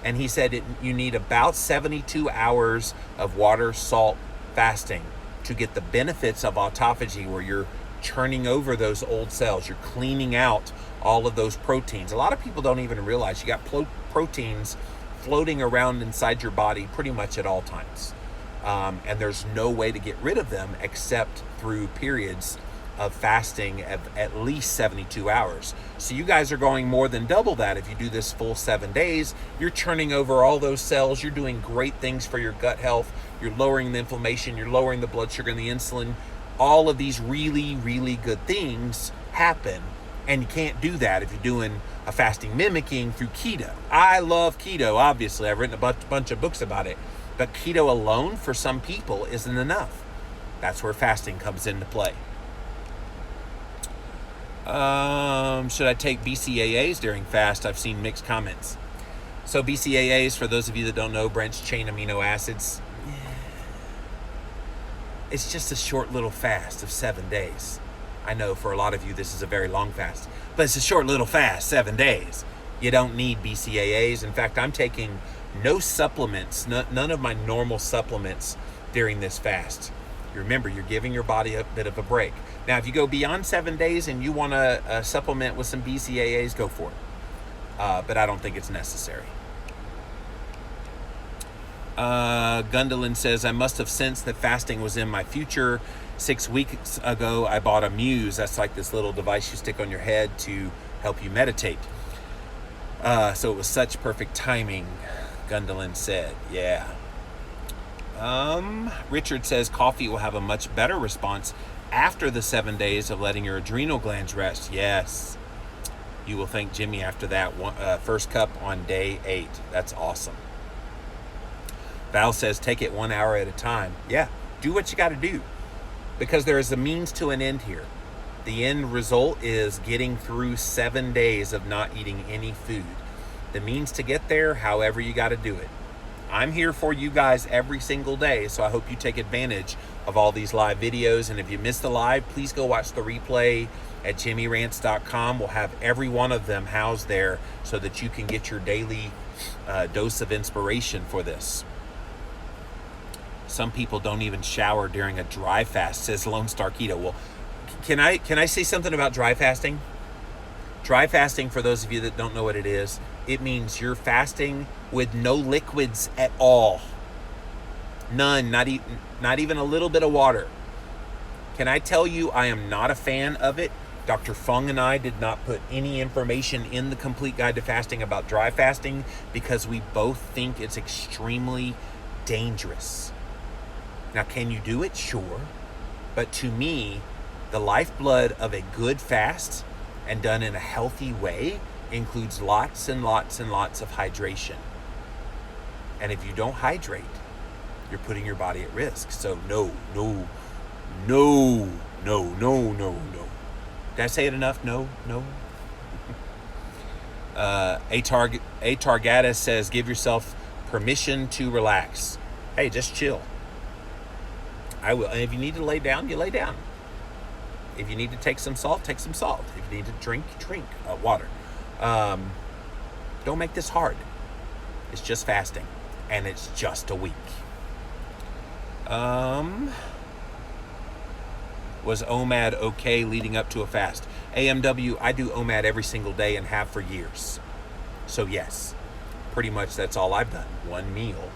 And he said you need about 72 hours of water, salt, fasting to get the benefits of autophagy, where you're churning over those old cells, you're cleaning out all of those proteins. A lot of people don't even realize you got proteins floating around inside your body pretty much at all times, and there's no way to get rid of them except through periods of fasting of at least 72 hours. So you guys are going more than double that. If you do this full 7 days, you're churning over all those cells. You're doing great things for your gut health. You're lowering the inflammation. You're lowering the blood sugar and the insulin. All of these really, really good things happen. And you can't do that if you're doing a fasting mimicking through keto. I love keto, obviously. I've written a bunch of books about it. But keto alone for some people isn't enough. That's where fasting comes into play. Should I take BCAAs during fast? I've seen mixed comments. So BCAAs, for those of you that don't know, branched chain amino acids, it's just a short little fast of 7 days. I know for a lot of you this is a very long fast, but it's a short little fast, 7 days. You don't need BCAAs. In fact, I'm taking no supplements, none of my normal supplements during this fast. Remember, you're giving your body a bit of a break. Now, if you go beyond 7 days and you want to supplement with some BCAAs, go for it. But I don't think it's necessary. Gundolin says, I must have sensed that fasting was in my future. 6 weeks ago, I bought a Muse. That's like this little device you stick on your head to help you meditate. So it was such perfect timing, Gundolin said. Yeah. Richard says coffee will have a much better response after the 7 days of letting your adrenal glands rest. Yes. You will thank Jimmy after that first cup on day 8. That's awesome. Val says take it 1 hour at a time. Yeah, do what you got to do, because there is a means to an end here. The end result is getting through 7 days of not eating any food. The means to get there, however you got to do it. I'm here for you guys every single day, so I hope you take advantage of all these live videos. And if you missed the live, please go watch the replay at jimmyrants.com. We'll have every one of them housed there so that you can get your daily dose of inspiration for this. Some people don't even shower during a dry fast, says Lone Star Keto. Well, can I say something about dry fasting? Dry fasting, for those of you that don't know what it is, it means you're fasting with no liquids at all. None, not even a little bit of water. Can I tell you, I am not a fan of it. Dr. Fung and I did not put any information in the Complete Guide to Fasting about dry fasting because we both think it's extremely dangerous. Now, can you do it? Sure. But to me, the lifeblood of a good fast and done in a healthy way includes lots and lots and lots of hydration. And if you don't hydrate, you're putting your body at risk. So no. Did I say it enough? No. Targatus says, give yourself permission to relax. Hey, just chill. I will. And if you need to lay down, you lay down. If you need to take some salt, take some salt. If you need to drink water. Don't make this hard. It's just fasting, and it's just a week. Was OMAD okay leading up to a fast? AMW, I do OMAD every single day and have for years. So yes, pretty much that's all I've done. One meal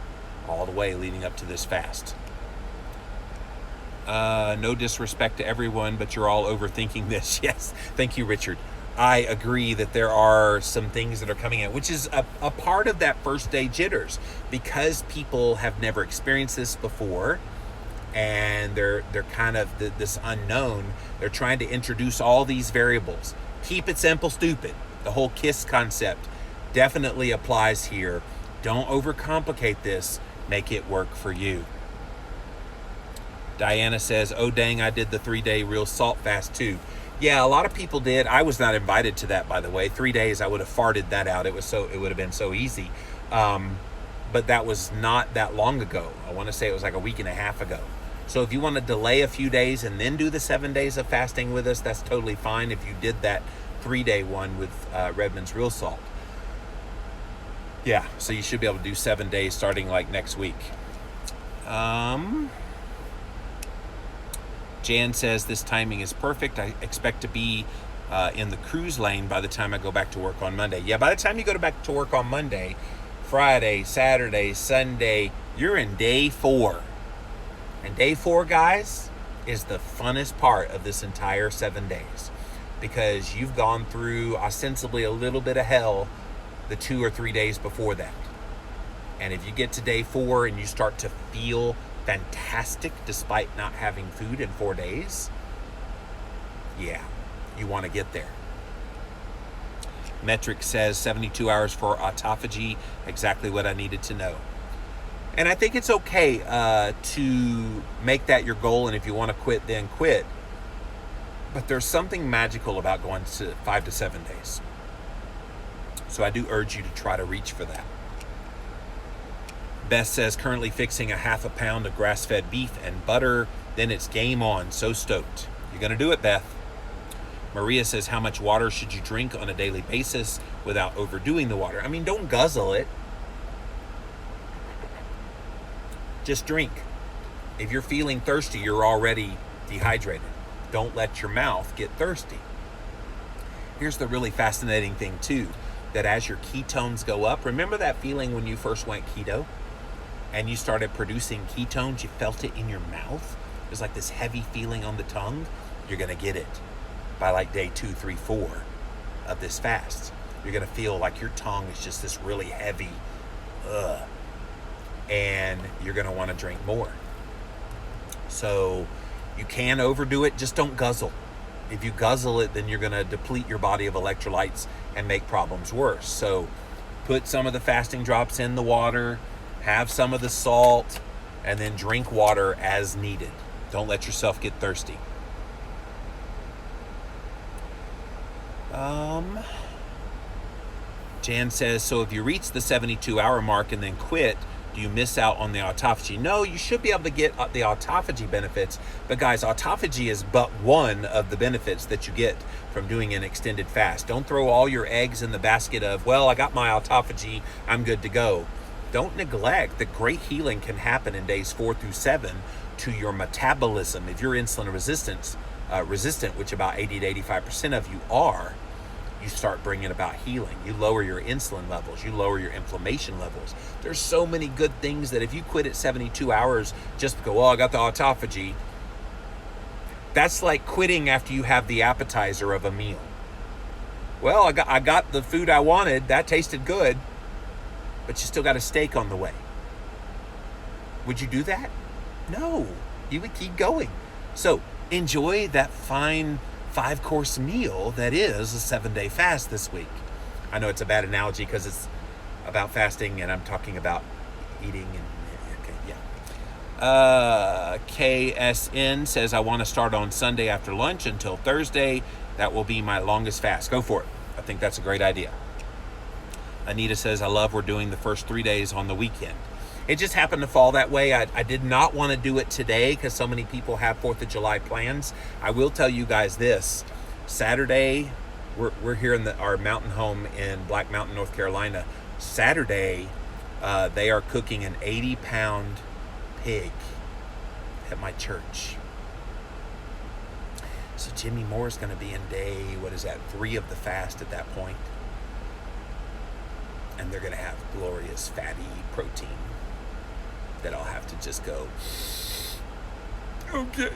all the way leading up to this fast. No disrespect to everyone, but you're all overthinking this. Yes, thank you, Richard. I agree that there are some things that are coming in, which is a part of that first day jitters, because people have never experienced this before, and they're kind of this unknown. They're trying to introduce all these variables. Keep it simple, stupid. The whole KISS concept definitely applies here. Don't overcomplicate this. Make it work for you. Diana says, oh dang, I did the 3-day real salt fast too. Yeah, a lot of people did. I was not invited to that, by the way. 3 days, I would have farted that out. It would have been so easy. But that was not that long ago. I want to say it was like a week and a half ago. So if you want to delay a few days and then do the 7 days of fasting with us, that's totally fine if you did that 3-day one with Redmond's Real Salt. Yeah, so you should be able to do 7 days starting like next week. Jan says this timing is perfect. I expect to be in the cruise lane by the time I go back to work on Monday. Yeah, by the time you go back to work on Monday, Friday, Saturday, Sunday, you're in day 4. And day 4, guys, is the funnest part of this entire 7 days, because you've gone through ostensibly a little bit of hell the 2 or 3 days before that. And if you get to day 4 and you start to feel fantastic despite not having food in 4 days, yeah, you want to get there. Metric says 72 hours for autophagy, exactly what I needed to know. And I think it's okay to make that your goal, and if you want to quit, then quit. But there's something magical about going to 5 to 7 days. So I do urge you to try to reach for that. Beth says, currently fixing a half a pound of grass-fed beef and butter, then it's game on. So stoked. You're going to do it, Beth. Maria says, how much water should you drink on a daily basis? without overdoing the water. I mean, don't guzzle it. Just drink. If you're feeling thirsty, you're already dehydrated. Don't let your mouth get thirsty. Here's the really fascinating thing too, that as your ketones go up, remember that feeling when you first went keto and you started producing ketones, you felt it in your mouth? There's like this heavy feeling on the tongue. You're gonna get it by like day 2, 3, 4 of this fast. You're gonna feel like your tongue is just this really heavy, and you're gonna wanna drink more. So you can overdo it, just don't guzzle. If you guzzle it, then you're gonna deplete your body of electrolytes and make problems worse. So put some of the fasting drops in the water, have some of the salt, and then drink water as needed. Don't let yourself get thirsty. Jan says, so if you reach the 72-hour mark and then quit, do you miss out on the autophagy? No, you should be able to get the autophagy benefits. But guys, autophagy is but one of the benefits that you get from doing an extended fast. Don't throw all your eggs in the basket of, well, I got my autophagy, I'm good to go. Don't neglect that great healing can happen in days 4 through 7 to your metabolism. If you're insulin resistant, which about 80 to 85% of you are, you start bringing about healing. You lower your insulin levels. You lower your inflammation levels. There's so many good things that if you quit at 72 hours just to go, oh, I got the autophagy, that's like quitting after you have the appetizer of a meal. Well, I got the food I wanted. That tasted good, but you still got a steak on the way. Would you do that? No, you would keep going. So enjoy that fine 5-course meal that is a 7-day fast this week. I know it's a bad analogy because it's about fasting and I'm talking about eating and okay, yeah. KSN says, I want to start on Sunday after lunch until Thursday. That will be my longest fast. Go for it. I think that's a great idea. Anita says, I love we're doing the first 3 days on the weekend. It just happened to fall that way. I did not want to do it today because so many people have 4th of July plans. I will tell you guys this. Saturday, we're here in our mountain home in Black Mountain, North Carolina. Saturday, they are cooking an 80-pound pig at my church. So Jimmy Moore's going to be in day, 3 of the fast at that point. And they're going to have glorious fatty protein that I'll have to just go, okay,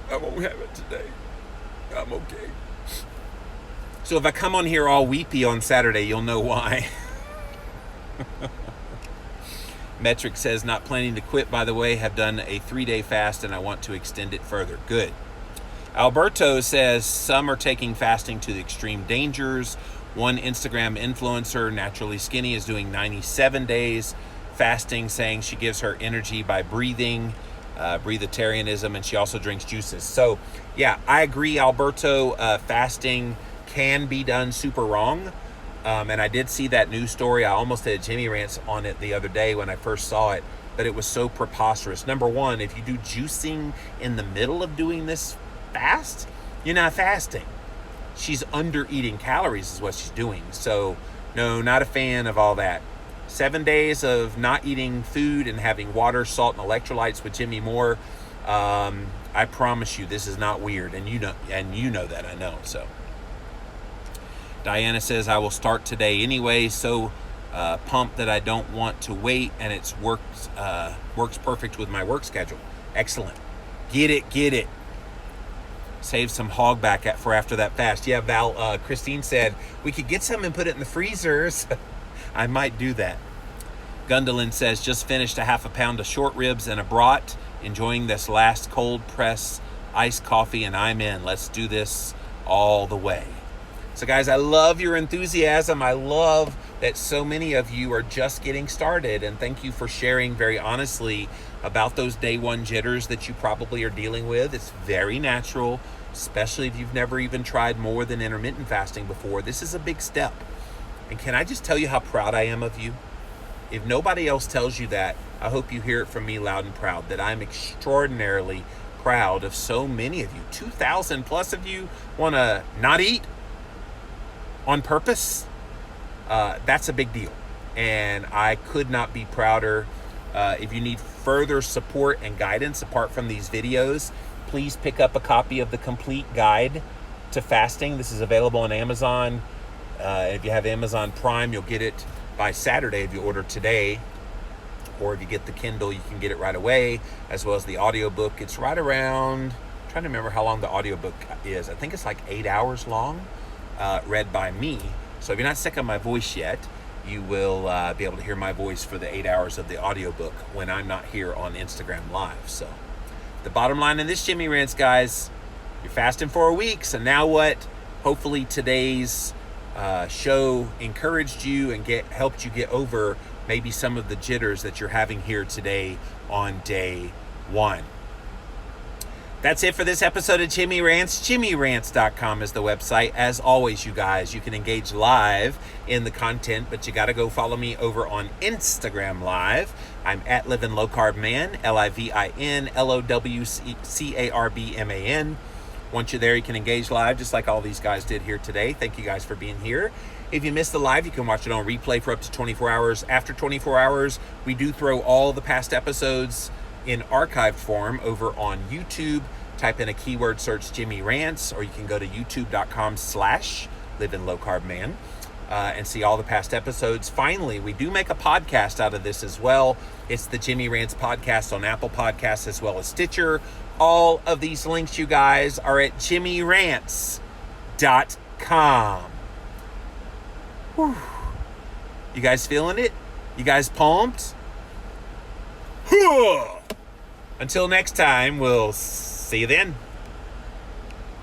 I won't have it today. I'm okay. So if I come on here all weepy on Saturday, you'll know why. Metric says, not planning to quit, by the way, have done a 3-day fast and I want to extend it further. Good. Alberto says, some are taking fasting to the extreme dangers. One Instagram influencer, Naturally Skinny, is doing 97 days fasting, saying she gives her energy by breathing, breatharianism, and she also drinks juices. So yeah, I agree, Alberto. Fasting can be done super wrong. And I did see that news story. I almost did a Jimmy Rants on it the other day when I first saw it, but it was so preposterous. Number one, if you do juicing in the middle of doing this fast, you're not fasting. She's under eating calories is what she's doing. So no, not a fan of all that. 7 days of not eating food and having water, salt, and electrolytes with Jimmy Moore. I promise you, this is not weird, and you know that, I know. So Diana says, I will start today anyway. So pumped that I don't want to wait, and it's works perfect with my work schedule. Excellent. Get it. Save some hog back for after that fast. Yeah, Val, Christine said we could get some and put it in the freezers. I might do that. Gundolin says, just finished a half a pound of short ribs and a brat. Enjoying this last cold press iced coffee, and I'm in. Let's do this all the way. So guys, I love your enthusiasm. I love that so many of you are just getting started, and thank you for sharing very honestly about those day one jitters that you probably are dealing with. It's very natural, especially if you've never even tried more than intermittent fasting before. This is a big step. And can I just tell you how proud I am of you? If nobody else tells you that, I hope you hear it from me loud and proud, that I'm extraordinarily proud of so many of you. 2,000 plus of you want to not eat on purpose. That's a big deal. And I could not be prouder. If you need further support and guidance apart from these videos, please pick up a copy of the complete guide to fasting. This is available on Amazon. If you have Amazon Prime, you'll get it by Saturday if you order today. Or if you get the Kindle, you can get it right away, as well as the audiobook. It's right around, I'm trying to remember how long the audiobook is. I think it's like 8 hours long, read by me. So if you're not sick of my voice yet, you will be able to hear my voice for the 8 hours of the audiobook when I'm not here on Instagram Live. So the bottom line in this Jimmy Rants, guys, you're fasting for a week. So now what? Hopefully today's show encouraged you and helped you get over maybe some of the jitters that you're having here today on day 1. That's it for this episode of Jimmy Rants. JimmyRants.com is the website. As always, you guys, you can engage live in the content, but you got to go follow me over on Instagram Live. I'm at Livin' Low Carb Man, LIVINLOWCARBMAN. Once you're there, you can engage live just like all these guys did here today. Thank you guys for being here. If you missed the live, you can watch it on replay for up to 24 hours. After 24 hours, we do throw all the past episodes in archived form over on YouTube. Type in a keyword search Jimmy Rants, or you can go to youtube.com/LivinLowCarbMan and see all the past episodes. Finally, we do make a podcast out of this as well. It's the Jimmy Rants podcast on Apple Podcasts as well as Stitcher. All of these links, you guys, are at JimmyRants.com. Whew. You guys feeling it? You guys pumped? Until next time, we'll see you then.